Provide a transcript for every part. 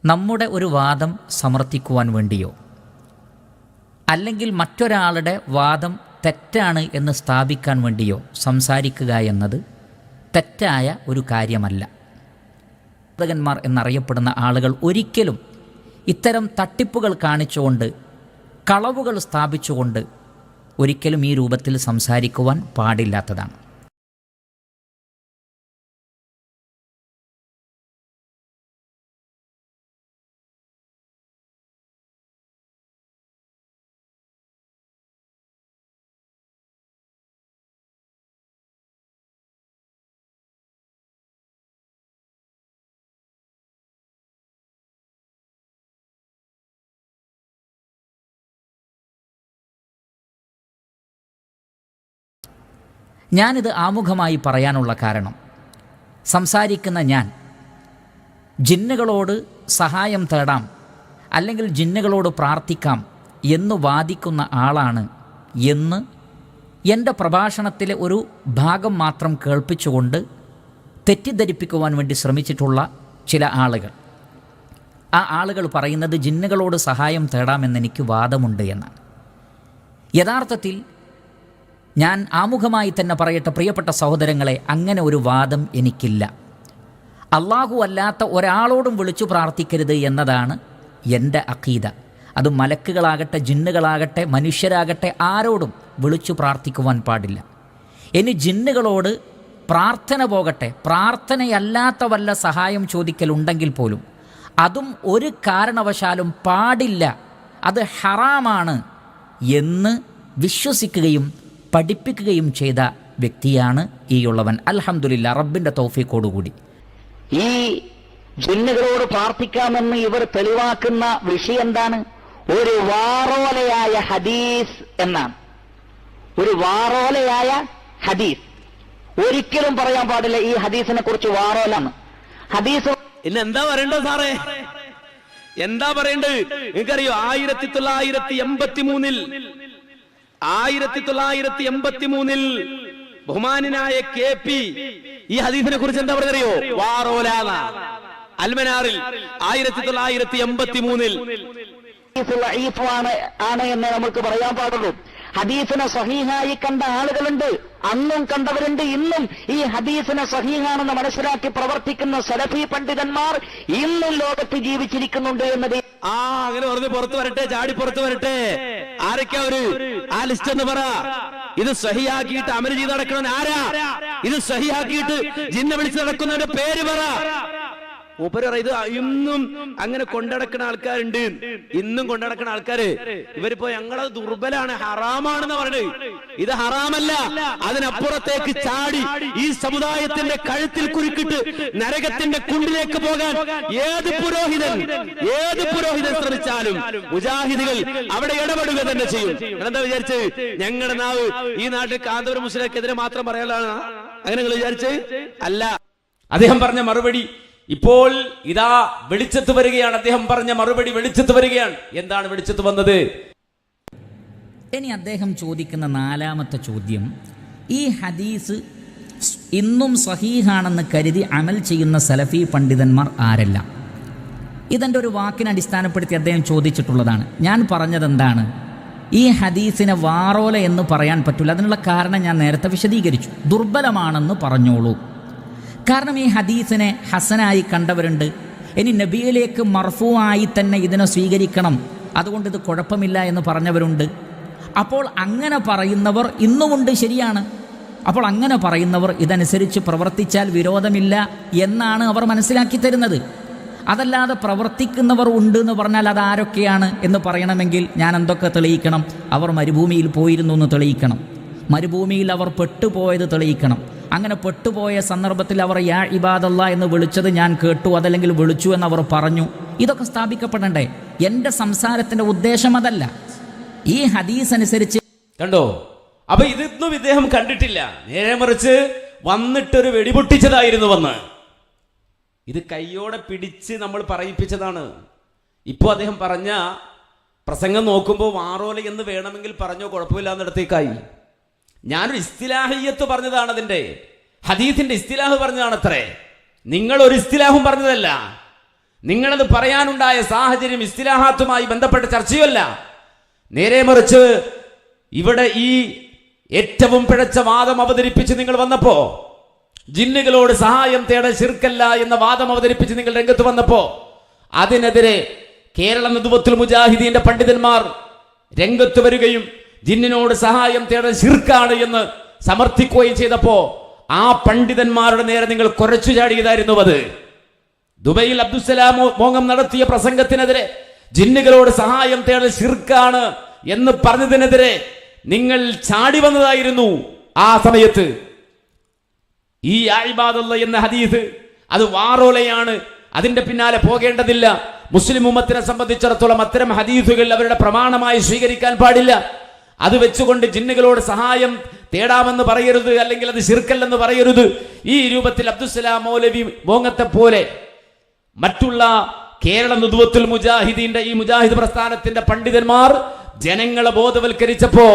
നമ്മുടെ ഒരു വാദം സമർത്ഥിക്കുവാൻ വേണ്ടിയോ അല്ലെങ്കിൽ മറ്റൊരാളുടെ വാദം തെറ്റാണ് എന്ന് സ്ഥാപിക്കാൻ വേണ്ടിയോ സംസാരിക്കുക എന്നത് തെറ്റായ ഒരു കാര്യമല്ല. പ്രവാചകന്മാർ എന്നറിയപ്പെടുന്ന ആളുകൾ ഒരിക്കലും ഇത്തരം തട്ടിപ്പുകൾ കാണിച്ചുകൊണ്ട്, കളവുകൾ സ്ഥാപിച്ചുകൊണ്ട് ഒരിക്കലും ഈ രൂപത്തിൽ സംസാരിക്കുവാൻ പാടില്ലാത്തതാണ്. ഞാനിത് ആമുഖമായി പറയാനുള്ള കാരണം, സംസാരിക്കുന്ന ഞാൻ ജിന്നുകളോട് സഹായം തേടാം അല്ലെങ്കിൽ ജിന്നുകളോട് പ്രാർത്ഥിക്കാം എന്ന് വാദിക്കുന്ന ആളാണ് എന്ന് എൻ്റെ പ്രഭാഷണത്തിലെ ഒരു ഭാഗം മാത്രം കേൾപ്പിച്ചുകൊണ്ട് തെറ്റിദ്ധരിപ്പിക്കുവാൻ വേണ്ടി ശ്രമിച്ചിട്ടുള്ള ചില ആളുകൾ, ആ ആളുകൾ പറയുന്നത് ജിന്നുകളോട് സഹായം തേടാമെന്നെനിക്ക് വാദമുണ്ട് എന്നാണ്. യഥാർത്ഥത്തിൽ ഞാൻ ആമുഖമായി തന്നെ പറയട്ടെ പ്രിയപ്പെട്ട സഹോദരങ്ങളെ, അങ്ങനെ ഒരു വാദം എനിക്കില്ല. അള്ളാഹു അല്ലാത്ത ഒരാളോടും വിളിച്ചു പ്രാർത്ഥിക്കരുത് എന്നതാണ് എൻ്റെ അഖീദ. അത് മലക്കുകളാകട്ടെ, ജിന്നുകളാകട്ടെ, മനുഷ്യരാകട്ടെ, ആരോടും വിളിച്ചു പ്രാർത്ഥിക്കുവാൻ പാടില്ല. ഇനി ജിന്നുകളോട് പ്രാർത്ഥന പോകട്ടെ, പ്രാർത്ഥനയല്ലാത്ത വല്ല സഹായം ചോദിക്കലുണ്ടെങ്കിൽ പോലും അതും ഒരു കാരണവശാലും പാടില്ല, അത് ഹറാമാണ് എന്ന് വിശ്വസിക്കുകയും പഠിപ്പിക്കുകയും ചെയ്ത വ്യക്തിയാണ് ഈ ഉള്ളവൻ. അൽഹംദുലില്ലാ, റബ്ബിൻ്റെ തൗഫീഖോടുകൂടി. ഈ ജിന്നുകളോട് പ്രാർത്ഥിക്കാമെന്ന് ഇവർ തെളിവാക്കുന്ന വിഷയം എന്താണ്? ഒരു വാറോലയായ ഹദീസ് എന്നാണ്. ഒരു വാറോലയായ ഹദീസ്. ഒരിക്കലും പറയാൻ പാടില്ല ഈ ഹദീസിനെ കുറിച്ച് വാറോലാണ്. ഹദീസ് ഇന്ന് എന്താ പറയണ്ടത് സാറേ? എന്താ പറയണ്ടത്? നിങ്ങൾക്കറിയോ 1983 ബഹുമാനായ KP ഈ ഹദീസിനെ കുറിച്ച് എന്താ പറഞ്ഞറിയോ? വാറോലാന അൽമനാറിൽ 1983 ആണ് എന്ന് നമുക്ക് പറയാൻ പാടുള്ളൂ. ഹദീസിനെ സഹീഹായി കണ്ട ആളുകളുണ്ട്, അന്നും കണ്ടവരുണ്ട്, ഇന്നും ഈ ഹദീസിനെ സഹീഹാണെന്ന് മനസ്സിലാക്കി പ്രവർത്തിക്കുന്ന സലഫി പണ്ഡിതന്മാർ ഇന്നും ലോകത്ത് ജീവിച്ചിരിക്കുന്നുണ്ട് എന്നത്. അങ്ങനെ പറഞ്ഞ് പുറത്തു വരട്ടെ, ചാടി പുറത്തു വരട്ടെ. ആരൊക്കെ അവര്? ആ ലിസ്റ്റ് എന്ന് പറ. ഇത് സഹിയാക്കിയിട്ട് അമൽ ചെയ്ത് നടക്കണം ആരാ? ഇത് സഹിയാക്കിയിട്ട് ജിന്നെ വിളിച്ച് നടക്കുന്നവരുടെ പേര് പറ. ഇത് ഇന്നും അങ്ങനെ കൊണ്ടടക്കുന്ന ആൾക്കാരുണ്ട്. ഇന്നും കൊണ്ടടക്കുന്ന ആൾക്കാര് ഇവരിപ്പോ ഞങ്ങളത് ദുർബലാണ്, ഹറാമാണെന്ന് പറഞ്ഞത്. ഇത് ഹറാമല്ല, അതിനപ്പുറത്തേക്ക് ചാടി ഈ സമുദായത്തിന്റെ കഴുത്തിൽ കുരുക്കിട്ട് നരകത്തിന്റെ കുണ്ടിലേക്ക് പോകാൻ ഏത് പുരോഹിതൻ ശ്രമിച്ചാലും മുജാഹിദുകൾ അവിടെ ഇടപെടുക തന്നെ ചെയ്യും. എന്താ വിചാരിച്ച് ഞങ്ങളുടെ നാവ് ഈ നാട്ടിൽ കാന്തപുരം മുസ്ലിംക്കെതിരെ മാത്രം പറയാനാണ് അങ്ങനെ നിങ്ങൾ വിചാരിച്ച്? അല്ല. അദ്ദേഹം പറഞ്ഞ മറുപടി ഇപ്പോൾ ഇതാ വെളിച്ചത്ത് വരികയാണ്. അദ്ദേഹം പറഞ്ഞ മറുപടി വെളിച്ചത്ത് വരികയാണ്. എന്താണ് വെളിച്ചത്ത് വന്നത്? ഇനി അദ്ദേഹം ചോദിക്കുന്ന നാലാമത്തെ ചോദ്യം, ഈ ഹദീസ് ഇന്നും സഹീഹാണെന്ന് കരുതി അമൽ ചെയ്യുന്ന സലഫി പണ്ഡിതന്മാർ ആരെല്ലാം? ഇതെൻ്റെ ഒരു വാക്കിനെ അടിസ്ഥാനപ്പെടുത്തി അദ്ദേഹം ചോദിച്ചിട്ടുള്ളതാണ്. ഞാൻ പറഞ്ഞതെന്താണ്? ഈ ഹദീസിനെ വാറോല എന്ന് പറയാൻ പറ്റില്ല. അതിനുള്ള കാരണം ഞാൻ നേരത്തെ വിശദീകരിച്ചു. ദുർബലമാണെന്ന് പറഞ്ഞോളൂ. കാരണം ഈ ഹദീസിനെ ഹസനായി കണ്ടവരുണ്ട്. ഇനി നബിയിലേക്ക് മർഫൂആയി തന്നെ ഇതിനെ സ്വീകരിക്കണം, അതുകൊണ്ട് ഇത് കുഴപ്പമില്ല എന്ന് പറഞ്ഞവരുണ്ട്. അപ്പോൾ അങ്ങനെ പറയുന്നവർ ഇന്നുമുണ്ട്, ശരിയാണ്. അപ്പോൾ അങ്ങനെ പറയുന്നവർ ഇതനുസരിച്ച് പ്രവർത്തിച്ചാൽ വിരോധമില്ല എന്നാണ് അവർ മനസ്സിലാക്കി തരുന്നത്. അതല്ലാതെ പ്രവർത്തിക്കുന്നവർ ഉണ്ട് എന്ന് പറഞ്ഞാൽ അതാരൊക്കെയാണ് എന്ന് പറയണമെങ്കിൽ ഞാൻ എന്തൊക്കെ തെളിയിക്കണം? അവർ മരുഭൂമിയിൽ പോയിരുന്നു എന്ന് തെളിയിക്കണം, മരുഭൂമിയിൽ അവർ പെട്ടുപോയത് തെളിയിക്കണം. അങ്ങനെ പെട്ടുപോയ സന്ദർഭത്തിൽ അവർ യാ ഇബാദല്ലാ എന്ന് വിളിച്ചത് ഞാൻ കേട്ടു, അതല്ലെങ്കിൽ വിളിച്ചു എന്നവർ പറഞ്ഞു. ഇതൊക്കെ സ്ഥാപിക്കപ്പെടണ്ടേ? എൻ്റെ സംസാരത്തിൻ്റെ ഉദ്ദേശം അതല്ല. ഈ ഹദീസ് അനുസരിച്ച് കണ്ടോ? അപ്പൊ ഇതൊന്നും ഇദ്ദേഹം കണ്ടിട്ടില്ല. നേരെ മറിച്ച് വന്നിട്ടൊരു വെടിപൊട്ടിച്ചതായിരുന്നു. ഇത് കയ്യോടെ പിടിച്ച് നമ്മൾ പറയിപ്പിച്ചതാണ്. ഇപ്പോൾ അദ്ദേഹം പറഞ്ഞ പ്രസംഗം നോക്കുമ്പോൾ വാറോല എന്ന് വേണമെങ്കിൽ പറഞ്ഞോ, കുഴപ്പമില്ലാന്നിടത്തേക്കായി. ഞാനൊരു ഇസ്തിലാഹിയത്ത് പറഞ്ഞതാണ്, അതിൻ്റെ ഹദീസിന്റെ ഇസ്തിലാഹ് പറഞ്ഞതാണ് അത്രേ. നിങ്ങൾ ഒരു ഇസ്തിലാഹും പറഞ്ഞതല്ല. നിങ്ങളത് പറയാനുണ്ടായ സാഹചര്യം ഇസ്തിലാഹാത്തുമായി ബന്ധപ്പെട്ട ചർച്ചയല്ല. നേരെ മറിച്ച് ഇവിടെ ഈ ഏറ്റവും പിഴച്ച വാദം അവതരിപ്പിച്ച് നിങ്ങൾ വന്നപ്പോ, ജിന്നുകളോട് സഹായം തേടൽ ശിർക്കല്ല എന്ന വാദം അവതരിപ്പിച്ച് നിങ്ങൾ രംഗത്ത് വന്നപ്പോ, അതിനെതിരെ കേരള നദുവത്തുൽ മുജാഹിദീന്റെ പണ്ഡിതന്മാർ രംഗത്ത് വരികയും ജിന്നിനോട് സഹായം തേടൽ ശിർക്കാണ് എന്ന് സമർത്ഥിക്കുകയും ചെയ്തപ്പോ ആ പണ്ഡിതന്മാരുടെ നേരെ നിങ്ങൾ കുരച്ചു ചാടിയതായിരുന്നു. അത് ദുബൈയിൽ അബ്ദുസ്സലാം മോങ്ങം നടത്തിയ പ്രസംഗത്തിനെതിരെ ജിന്നുകളോട് സഹായം തേടൽ ശിർക്കാണ് എന്ന് പറഞ്ഞതിനെതിരെ നിങ്ങൾ ചാടി വന്നതായിരുന്നു. ആ സമയത്ത് ഈ ഇബാദല്ല എന്ന ഹദീസ് അത് വാറോലയാണ്, അതിന്റെ പിന്നാലെ പോകേണ്ടതില്ല. മുസ്ലിം ഉമ്മത്തിനെ സംബന്ധിച്ചിടത്തോളം അത്തരം ഹദീസുകൾ അവരുടെ പ്രമാണമായി സ്വീകരിക്കാൻ പാടില്ല. അത് വെച്ചുകൊണ്ട് ജിന്നുകളോട് സഹായം തേടാമെന്ന് പറയരുത്, അല്ലെങ്കിൽ അത് ശിർക്കല്ലെന്ന് പറയരുത്. ഈ രൂപത്തിൽ അബ്ദുസ്സലാം മൗലവി മോങ്ങത്തെ പോലെ മറ്റുള്ള കേരള നദുവത്തുൽ മുജാഹിദീന്റെ ഈ മുജാഹിദ് പ്രസ്ഥാനത്തിന്റെ പണ്ഡിതന്മാർ ജനങ്ങളെ ബോധവൽക്കരിച്ചപ്പോ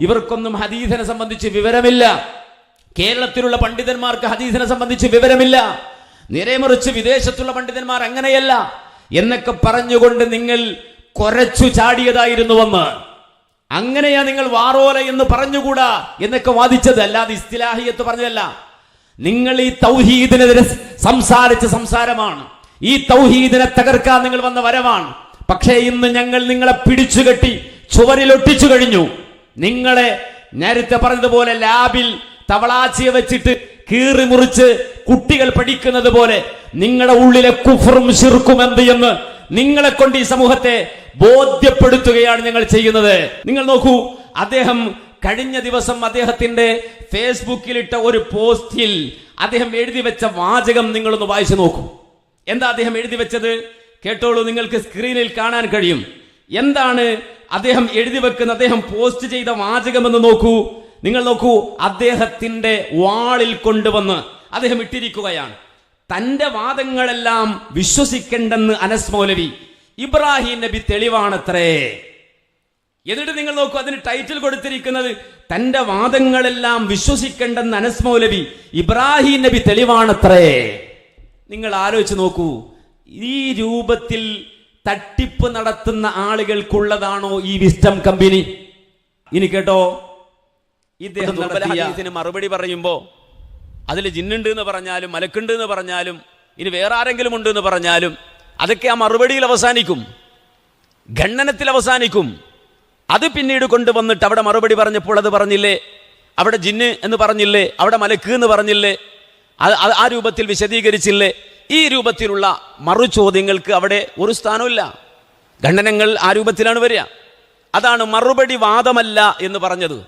ഇവർക്കൊന്നും ഹദീസിനെ സംബന്ധിച്ച് വിവരമില്ല. കേരളത്തിലുള്ള പണ്ഡിതന്മാർക്ക് ഹദീസിനെ സംബന്ധിച്ച് വിവരമില്ല. നേരെമറിച്ച് വിദേശത്തുള്ള പണ്ഡിതന്മാർ അങ്ങനെയല്ല എന്നൊക്കെ പറഞ്ഞുകൊണ്ട് നിങ്ങൾ കുരച്ചു ചാടിയതായിരുന്നുവെന്ന്. അങ്ങനെയാ നിങ്ങൾ വാറോല എന്ന് പറഞ്ഞുകൂടാ എന്നൊക്കെ വാദിച്ചത്, അല്ലാതെ ഇസ്തിലാഹിയത്ത് പറഞ്ഞതല്ല. നിങ്ങൾ ഈ തൗഹീദിനെതിരെ സംസാരിച്ച സംസാരമാണ്, ഈ തൗഹീദിനെ തകർക്കാൻ നിങ്ങൾ വന്ന വരവാണ്. പക്ഷേ ഇന്ന് ഞങ്ങൾ നിങ്ങളെ പിടിച്ചുകെട്ടി ചുവരിലൊട്ടിച്ചു കഴിഞ്ഞു. നിങ്ങളെ നേരത്തെ പറഞ്ഞതുപോലെ ലാബിൽ തവളാച്ചിയെ വെച്ചിട്ട് കീറി മുറിച്ച് കുട്ടികൾ പഠിക്കുന്നത് പോലെ നിങ്ങളുടെ ഉള്ളിലെ കുഫറും ശിർക്കും എന്ത് എന്ന് നിങ്ങളെ കൊണ്ട് ഈ സമൂഹത്തെ ബോധ്യപ്പെടുത്തുകയാണ് ഞങ്ങൾ ചെയ്യുന്നത്. നിങ്ങൾ നോക്കൂ, അദ്ദേഹം കഴിഞ്ഞ ദിവസം അദ്ദേഹത്തിന്റെ ഫേസ്ബുക്കിലിട്ട ഒരു പോസ്റ്റിൽ അദ്ദേഹം എഴുതി വെച്ച വാചകം നിങ്ങളൊന്ന് വായിച്ചു നോക്കൂ. എന്താ അദ്ദേഹം എഴുതി വെച്ചത്? കേട്ടോളൂ, നിങ്ങൾക്ക് സ്ക്രീനിൽ കാണാൻ കഴിയും. എന്താണ് അദ്ദേഹം എഴുതി വെക്കുന്ന, അദ്ദേഹം പോസ്റ്റ് ചെയ്ത വാചകം എന്ന് നോക്കൂ. നിങ്ങൾ നോക്കൂ, അദ്ദേഹത്തിന്റെ വാളിൽ കൊണ്ടുവന്ന് അദ്ദേഹം ഇട്ടിരിക്കുകയാണ്, തന്റെ വാദങ്ങളെല്ലാം വിശ്വസിക്കേണ്ടെന്ന് അനസ് മൗലവി, ഇബ്രാഹിം നബി തെളിവാണത്രേ. എന്നിട്ട് നിങ്ങൾ നോക്കൂ, അതിന് ടൈറ്റിൽ കൊടുത്തിരിക്കുന്നത് തന്റെ വാദങ്ങളെല്ലാം വിശ്വസിക്കേണ്ടെന്ന് അനസ് മൗലവി, ഇബ്രാഹിം നബി തെളിവാണത്രേ. നിങ്ങൾ ആലോചിച്ച് നോക്കൂ, ഈ രൂപത്തിൽ തട്ടിപ്പ് നടത്തുന്ന ആളുകൾക്കുള്ളതാണോ ഈ വിസ്റ്റം കമ്പനി? ഇനി കേട്ടോ, ഇദ്ദേഹം ഹദീസിന് മറുപടി പറയുമ്പോ അതിൽ ജിന്നുണ്ട് എന്ന് പറഞ്ഞാലും മലക്കുണ്ട് എന്ന് പറഞ്ഞാലും ഇനി വേറെ ആരെങ്കിലും ഉണ്ട് എന്ന് പറഞ്ഞാലും അതൊക്കെ ആ മറുപടിയിൽ അവസാനിക്കും, ഖണ്ഡനത്തിൽ അവസാനിക്കും. അത് പിന്നീട് കൊണ്ടുവന്നിട്ട് അവിടെ മറുപടി പറഞ്ഞപ്പോൾ അത് പറഞ്ഞില്ലേ, അവിടെ ജിന്ന് എന്ന് പറഞ്ഞില്ലേ, അവിടെ മലക്ക് എന്ന് പറഞ്ഞില്ലേ, ആ രൂപത്തിൽ വിശദീകരിച്ചില്ലേ? ഈ രൂപത്തിലുള്ള മറു ചോദ്യങ്ങൾക്ക് അവിടെ ഒരു സ്ഥാനമില്ല. ഖണ്ഡനങ്ങൾ ആ രൂപത്തിലാണ് വരിക. അതാണ് മറുപടി വാദമല്ല എന്ന് പറഞ്ഞത്.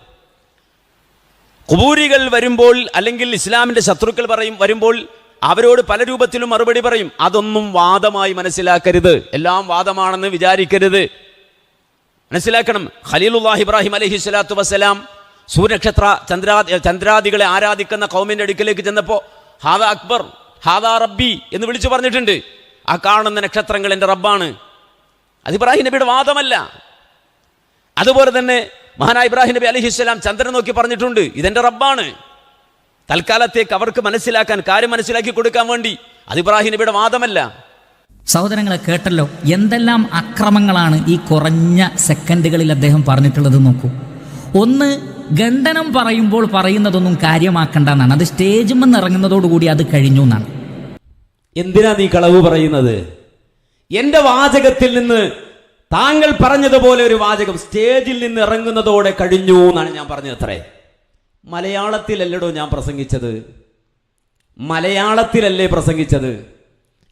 ഖുബൂരികൾ വരുമ്പോൾ, അല്ലെങ്കിൽ ഇസ്ലാമിന്റെ ശത്രുക്കൾ വരുമ്പോൾ അവരോട് പല രൂപത്തിലും മറുപടി പറയും. അതൊന്നും വാദമായി മനസ്സിലാക്കരുത്, എല്ലാം വാദമാണെന്ന് വിചാരിക്കരുത്. മനസ്സിലാക്കണം. ഖലീലുല്ലാഹി ഇബ്രാഹിം അലൈഹി സ്വലാത്തു വസ്സലാം സൂര്യനക്ഷത്ര ചന്ദ്രാദികളെ ആരാധിക്കുന്ന ഖൗമിന്റെ അടുക്കിലേക്ക് ചെന്നപ്പോ ഹാദാ അക്ബർ, ഹാദാ റബ്ബി എന്ന് വിളിച്ചു പറഞ്ഞിട്ടുണ്ട്. ആ കാണുന്ന നക്ഷത്രങ്ങൾ എൻ്റെ റബ്ബാണ്. അത് ഇബ്രാഹിം നബിയുടെ വാദമല്ല. അതുപോലെ തന്നെ മഹാനായ ഇബ്രാഹിം നബി അലൈഹിസ്സലാം ചന്ദ്രൻ നോക്കി പറഞ്ഞിട്ടുണ്ട്, ഇതെന്റെ റബ്ബാണ്. തൽക്കാലത്തേക്ക് അവർക്ക് മനസ്സിലാക്കാൻ, കാര്യം മനസ്സിലാക്കി കൊടുക്കാൻ വേണ്ടി. അത് ഇബ്രാഹിം നബിയുടെ വാദമല്ല. സഹോദരങ്ങളെ കേട്ടല്ലോ, എന്തെല്ലാം അക്രമങ്ങളാണ് ഈ കുറഞ്ഞ സെക്കൻഡുകളിൽ അദ്ദേഹം പറഞ്ഞിട്ടുള്ളത് നോക്കൂ. ഒന്ന്, ഖണ്ഡനം പറയുമ്പോൾ പറയുന്നതൊന്നും കാര്യമാക്കണ്ടെന്നാണ്. അത് സ്റ്റേജിൽ നിന്ന് ഇറങ്ങുന്നതോടുകൂടി അത് കഴിഞ്ഞു എന്നാണ്. എന്തിനാ നീ കളവ് പറയുന്നത്? എന്റെ വാചകത്തിൽ നിന്ന് താങ്കൾ പറഞ്ഞതുപോലെ ഒരു വാചകം സ്റ്റേജിൽ നിന്ന് ഇറങ്ങുന്നതോടെ കഴിഞ്ഞു എന്നാണ് ഞാൻ പറഞ്ഞത്. അത്രേ. മലയാളത്തിലല്ലടോ ഞാൻ പ്രസംഗിച്ചത്, മലയാളത്തിലല്ലേ പ്രസംഗിച്ചത്.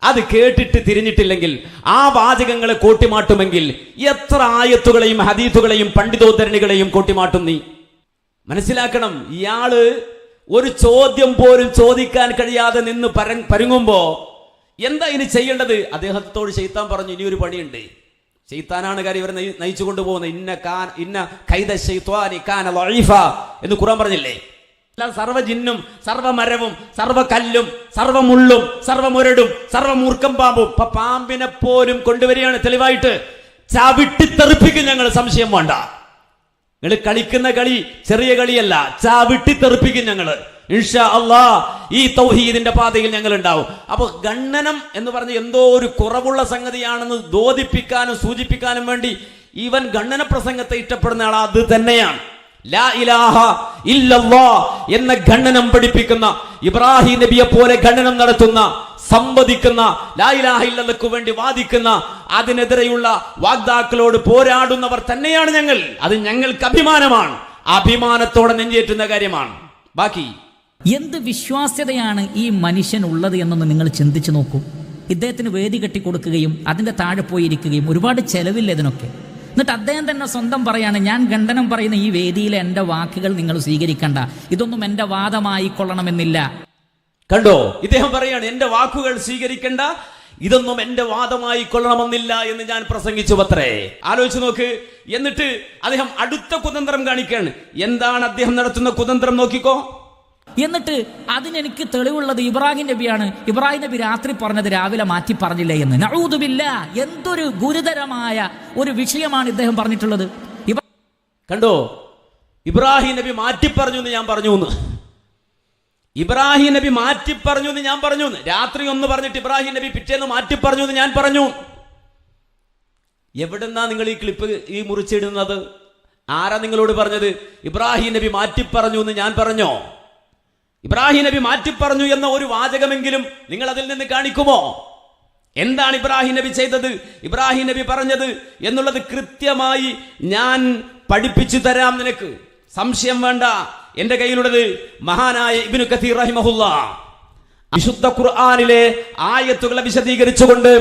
അത് കേട്ടിട്ട് തിരിഞ്ഞിട്ടില്ലെങ്കിൽ, ആ വാചകങ്ങളെ കോട്ടിമാട്ടുമെങ്കിൽ എത്ര ആയത്തുകളെയും ഹദീസുകളെയും പണ്ഡിതോദ്ധരണികളെയും കോട്ടിമാട്ടും നീ? മനസ്സിലാക്കണം. ഇയാള് ഒരു ചോദ്യം പോലും ചോദിക്കാൻ കഴിയാതെ നിന്ന് പരുങ്ങുമ്പോ എന്താ ഇനി ചെയ്യേണ്ടത്? അദ്ദേഹത്തോട് ശൈത്താൻ പറഞ്ഞു, ഇനി ഒരു പണിയുണ്ട്. ശൈത്താനാണ് കാര്യം ഇവരെ നയിച്ചു കൊണ്ടുപോകുന്നത്. ഇന്ന കൈദ ശൈത്വാനി കാന ലഈഫ എന്ന് ഖുർആൻ പറഞ്ഞില്ലേ? സർവ്വ ജിന്നും സർവ്വ മരവും സർവ്വ കല്ലും സർവ്വ മുള്ളും സർവ്വ മുരടും സർവ്വ മൂർക്കം പാമ്പും. ഇപ്പൊ പാമ്പിനെ പോലും കൊണ്ടുവരികയാണ് തെളിവായിട്ട്. ചവിട്ടിത്തെറിപ്പിക്കും ഞങ്ങൾ, സംശയം വേണ്ട. നിങ്ങൾ കളിക്കുന്ന കളി ചെറിയ കളിയല്ല, ചവിട്ടിത്തെറിപ്പിക്കും ഞങ്ങൾ. ഇൻഷാ അല്ലാ ഈ തൗഹീദിന്റെ പാതയിൽ ഞങ്ങൾ ഉണ്ടാവും. അപ്പൊ ഗണ്ണനം എന്ന് പറഞ്ഞ എന്തോ ഒരു കുറവുള്ള സംഗതിയാണെന്ന് ബോധിപ്പിക്കാനും സൂചിപ്പിക്കാനും വേണ്ടി ഇവൻ ഗണ്ണന പ്രസംഗത്തെ ഇഷ്ടപ്പെടുന്ന ആൾ അത് തന്നെയാണ്. ലാ ഇലാഹ ഇല്ലല്ലാ എന്ന ഗണ്ണനം പഠിപ്പിക്കുന്ന, ഇബ്രാഹിം നബിയെ പോലെ ഗണ്ണനം നടത്തുന്ന, സംവദിക്കുന്ന, ലാ ഇലാഹ ഇല്ലല്ലക്ക് വേണ്ടി വാദിക്കുന്ന, അതിനെതിരെയുള്ള വാഗ്ദാക്കളോട് പോരാടുന്നവർ തന്നെയാണ് ഞങ്ങൾ. അത് ഞങ്ങൾക്ക് അഭിമാനമാണ്, അഭിമാനത്തോടെ നെഞ്ചേറ്റുന്ന കാര്യമാണ്. ബാക്കി എന്ത് വിശ്വാസ്യതയാണ് ഈ മനുഷ്യൻ ഉള്ളത് എന്നൊന്ന് നിങ്ങൾ ചിന്തിച്ചു നോക്കൂ. ഇദ്ദേഹത്തിന് വേദി കെട്ടിക്കൊടുക്കുകയും അതിൻ്റെ താഴെ പോയിരിക്കുകയും ഒരുപാട് ചെലവില്ല ഇതിനൊക്കെ. എന്നിട്ട് അദ്ദേഹം തന്നെ സ്വന്തം പറയാണ്, ഞാൻ ഖണ്ഡനം പറയുന്ന ഈ വേദിയിലെ എൻ്റെ വാക്കുകൾ നിങ്ങൾ സ്വീകരിക്കണ്ട, ഇതൊന്നും എൻ്റെ വാദമായിക്കൊള്ളണമെന്നില്ല. കണ്ടോ, ഇദ്ദേഹം പറയാണ് എന്റെ വാക്കുകൾ സ്വീകരിക്കണ്ട, ഇതൊന്നും എന്റെ വാദമായി കൊള്ളണമെന്നില്ല എന്ന് ഞാൻ പ്രസംഗിച്ചു പത്രേ. ആലോചിച്ച് നോക്ക്. എന്നിട്ട് അദ്ദേഹം അടുത്ത കുതന്ത്രം കാണിക്കുകയാണ്. എന്താണ് അദ്ദേഹം നടത്തുന്ന കുതന്ത്രം നോക്കിക്കോ. എന്നിട്ട് അതിനെനിക്ക് തെളിവുള്ളത് ഇബ്രാഹിം നബിയാണ്. ഇബ്രാഹിം നബി രാത്രി പറഞ്ഞത് രാവിലെ മാറ്റി പറഞ്ഞില്ലേ എന്ന്. നഊദു ബില്ലാഹ്, എന്തൊരു ഗുരുതരമായ ഒരു വിഷയമാണ് ഇദ്ദേഹം പറഞ്ഞിട്ടുള്ളത്. കണ്ടോ, ഇബ്രാഹിം നബി മാറ്റി പറഞ്ഞു എന്ന് ഞാൻ പറഞ്ഞു എന്ന്. ഇബ്രാഹിം നബി മാറ്റി പറഞ്ഞു എന്ന് ഞാൻ പറഞ്ഞു. രാത്രി ഒന്ന് പറഞ്ഞിട്ട് ഇബ്രാഹിം നബി പിറ്റേന്ന് മാറ്റി പറഞ്ഞു എന്ന് ഞാൻ പറഞ്ഞു. എവിടെന്നാ നിങ്ങൾ ഈ ക്ലിപ്പ് ഈ മുറിച്ചിടുന്നത്? ആരാ നിങ്ങളോട് പറഞ്ഞത് ഇബ്രാഹിം നബി മാറ്റി പറഞ്ഞു എന്ന് ഞാൻ പറഞ്ഞോ? ഇബ്രാഹിം നബി മാറ്റി പറഞ്ഞു എന്ന ഒരു വാചകമെങ്കിലും നിങ്ങൾ അതിൽ നിന്ന് കാണിക്കുമോ? എന്താണ് ഇബ്രാഹിം നബി ചെയ്തത്, ഇബ്രാഹിം നബി പറഞ്ഞത് എന്നുള്ളത് കൃത്യമായി ഞാൻ പഠിപ്പിച്ചു തരാം നിനക്ക്, സംശയം വേണ്ട. എന്റെ കയ്യിലുള്ളത് മഹാനായ ഇബ്നു കസീർ റഹിമഹുല്ലാ വിശുദ്ധ ഖുർആനിലെ ആയത്തുകളെ വിശദീകരിച്ചുകൊണ്ട്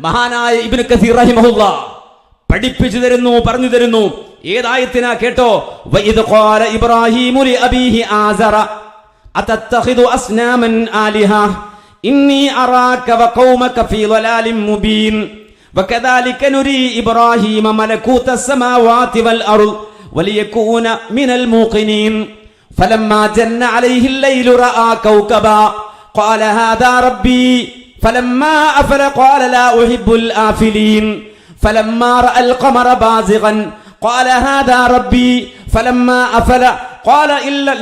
മഹാനായ ഇബ്നു കസീർ റഹിമഹുല്ലാ പഠിപ്പിച്ചു തരുന്നു, പറഞ്ഞു തരുന്നു. ഏതായത്തിനാ കേട്ടോ. വഇദ് ഖാല ഇബ്രാഹീമു ലി അബീഹി ആസറ അതത്തഖിദു അസ്നാമൻ ആലിഹ ഇന്നി അറാക വഖൗമക ഫീ ളലാലിൻ മുബീൻ വകദാലിക നുരി ഇബ്രാഹീമ മലകൂത السماوات والأرض وليكون من الموقنين فلما جن عليه الليل رأى كوكبا قال هذا ربي فلما أفل قال لا أحب الآفلين فلما رأى القمر بازغا قال هذا ربي فلما أفل قال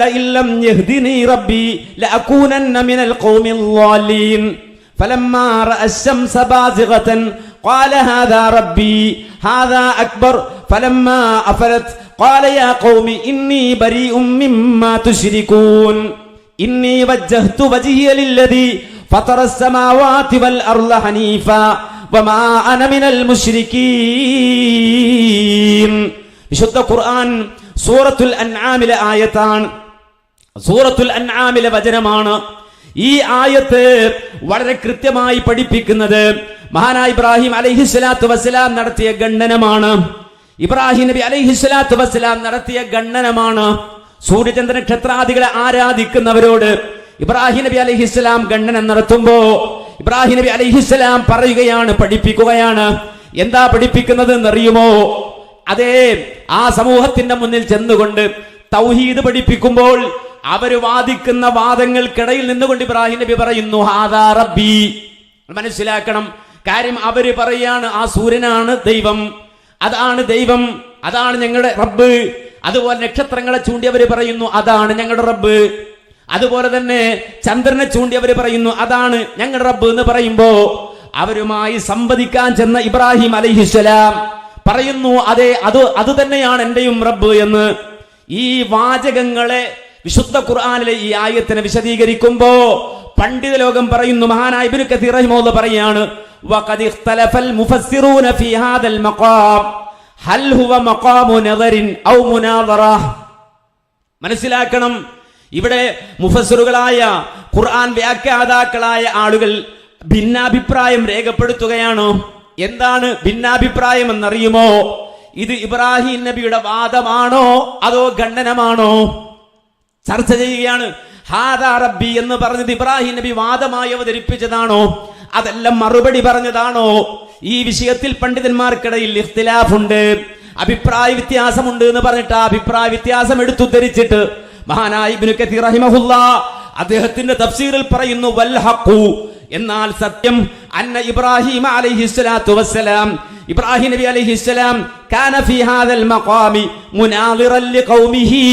لئن لم يهدني ربي لأكونن من القوم الضالين فلما رأى الشمس بازغة قال هذا ربي هذا أكبر فلما أفلت قال يا قوم إني بريء مما تشركون إني وجهت وجهي للذي فطر السماوات والأرض حنيفا وما أنا من المشركين. വിശുദ്ധ ഖുർആൻ സൂറത്തുൽ അൻആമിലെ ആയത്താണ്, സൂറത്തുൽ അൻആമിലെ വചനമാണ്. ഈ ആയത്ത് വളരെ കൃത്യമായി പഠിപ്പിക്കുന്നത് മഹാനായ ഇബ്രാഹിം അലൈഹിസ്സലാത്തു വസ്സലാം നടത്തിയ ഖണ്ഡനമാണ്. ഇബ്രാഹിം നബി അലൈഹിസ്സലാത്തു വസ്സലാം നടത്തിയ ഖണ്ഡനമാണ്. സൂര്യചന്ദ്ര നക്ഷത്രാദികളെ ആരാധിക്കുന്നവരോട് ഇബ്രാഹിം നബി അലൈഹിസ്സലാം ഖണ്ഡനം നടത്തുമ്പോ ഇബ്രാഹിം നബി അലൈഹിസ്സലാം പറയുകയാണ്, പഠിപ്പിക്കുകയാണ്. എന്താ പഠിപ്പിക്കുന്നത് എന്നറിയുമോ? അതേ, ആ സമൂഹത്തിന്റെ മുന്നിൽ ചെന്നുകൊണ്ട് തൗഹീദ് പഠിപ്പിക്കുമ്പോൾ അവര് വാദിക്കുന്ന വാദങ്ങൾക്കിടയിൽ നിന്നുകൊണ്ട് ഇബ്രാഹിം നബി പറയുന്നു ഹാദാ റബ്ബി. മനസ്സിലാക്കണം കാര്യം. അവര് പറയാണ് ആ സൂര്യനാണ് ദൈവം, അതാണ് ദൈവം, അതാണ് ഞങ്ങളുടെ റബ്ബ്. അതുപോലെ നക്ഷത്രങ്ങളെ ചൂണ്ടി അവര് പറയുന്നു അതാണ് ഞങ്ങളുടെ റബ്ബ്. അതുപോലെ തന്നെ ചന്ദ്രനെ ചൂണ്ടി അവര് പറയുന്നു അതാണ് ഞങ്ങളുടെ റബ്ബ് എന്ന് പറയുമ്പോ അവരുമായി സംവദിക്കാൻ ചെന്ന ഇബ്രാഹിം അലൈഹിസ്സലാം പറയുന്നു അതെ, അത് തന്നെയാണ് എന്റെയും റബ്ബ് എന്ന്. ഈ വാചകങ്ങളെ വിശുദ്ധ ഖുർആനിലെ ഈ ആയത്തിനെ വിശദീകരിക്കുമ്പോ പണ്ഡിത ലോകം പറയുന്നു, മഹാനായ ഇബ്നു കസീർ റഹിമഹുല്ലാഹ് പറയാണ് വഖദ് ഇഖ്തലഫൽ മുഫസ്സിറൂന ഫീ ഹാദൽ മഖാം ഹൽ ഹുവ മഖാമു നദറിൻ ഔ മുനാദറ. മനസ്സിലാക്കണം, ഇവിടെ മുഫസ്സിറുകളായ ഖുർആൻ വ്യാഖ്യാതാക്കളായ ആളുകൾ ഭിന്നാഭിപ്രായം രേഖപ്പെടുത്തുകയാണ്. എന്താണ് ഭിന്നാഭിപ്രായം എന്നറിയുമോ? ഇത് ഇബ്രാഹിം നബിയുടെ വാദമാണോ അതോ ഖണ്ഡനമാണോ? ചർച്ച ചെയ്യുകയാണ്. ഹാദാ റബ്ബി എന്ന് പറഞ്ഞത് ഇബ്രാഹിം നബി വാദമായി അവതരിപ്പിച്ചതാണോ അതെല്ലാം മറുപടി പറഞ്ഞതാണോ? ഈ വിഷയത്തിൽ പണ്ഡിതന്മാർക്കിടയിൽ ഇഖ്തിലാഫുണ്ട്, അഭിപ്രായ വ്യത്യാസമുണ്ട് എന്ന് പറഞ്ഞിട്ട് ആ അഭിപ്രായ വ്യത്യാസം എടുത്തുദ്ധരിച്ചിട്ട് മഹാനായ ഇബ്നു കസീർ റഹിമഹുല്ലാഹ് അദ്ദേഹത്തിന്റെ തഫ്സീറിൽ പറയുന്നു വൽ ഹഖു, എന്നാൽ സത്യം അന്ന ഇബ്രാഹിം അലൈഹിസ്സലാത്തു വസ്സലാം ഇബ്രാഹിം നബി അലൈഹിസ്സലാം കാന ഫീ ഹാദൽ മഖാമി മുനാദിറൻ ലിഖൗമിഹി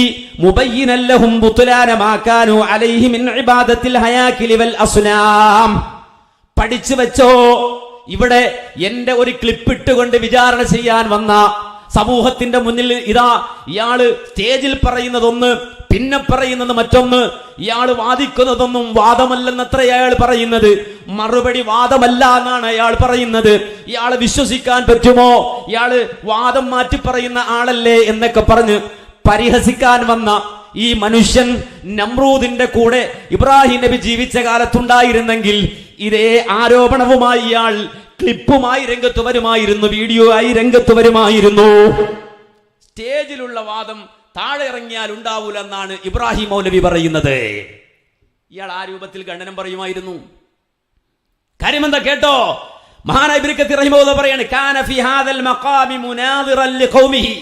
മുബയ്യിനൻ ലഹും ബുത്ലാന മാ കാനൂ അലൈഹി മിൻ ഇബാദത്തിൽ ഹയാകിൽ വൽ അസ്നാം. പഠിച്ചു വെച്ചോ, ഇവിടെ എന്റെ ഒരു ക്ലിപ്പ് ഇട്ടുകൊണ്ട് വിചാരണ ചെയ്യാൻ വന്ന സമൂഹത്തിന്റെ മുന്നിൽ ഇതാ ഇയാള് സ്റ്റേജിൽ പറയുന്നതൊന്ന്, പിന്നെ പറയുന്നത് മറ്റൊന്ന്. ഇയാൾ വാദിക്കുന്നതൊന്നും വാദമല്ലെന്നത്ര അയാൾ പറയുന്നത്, മറുപടി വാദമല്ല എന്നാണ് അയാൾ പറയുന്നത്. ഇയാള് വിശ്വസിക്കാൻ പറ്റുമോ? ഇയാള് വാദം മാറ്റി പറയുന്ന ആളല്ലേ എന്നൊക്കെ പറഞ്ഞ് പരിഹസിക്കാൻ വന്ന ഈ മനുഷ്യൻ നമ്രൂദിന്റെ കൂടെ ഇബ്രാഹിം നബി ജീവിച്ച കാലത്തുണ്ടായിരുന്നെങ്കിൽ ഇതേ ആരോപണവുമായി ഇയാൾ ക്ലിപ്പുമായി രംഗത്ത് വരുമായിരുന്നു, വീഡിയോ ആയി രംഗത്ത് വരുമായിരുന്നു. സ്റ്റേജിലുള്ള വാദം താഴെ ഇറങ്ങിയാൽ ഉണ്ടാവൂല എന്നാണ് ഇബ്രാഹിം മൗലവി പറയുന്നത്. ഇയാൾ ആ രൂപത്തിൽ ഖണ്ഡനം പറയുമായിരുന്നു. കാര്യമെന്താ കേട്ടോ? മഹാനായ ഇബ്നു കസീർ റഹിമഹുല്ലാഹ് പറയാണ്, കാന ഫീ ഹാദൽ മഖാമി മുനാദിറൻ ലിഖൗമിഹി.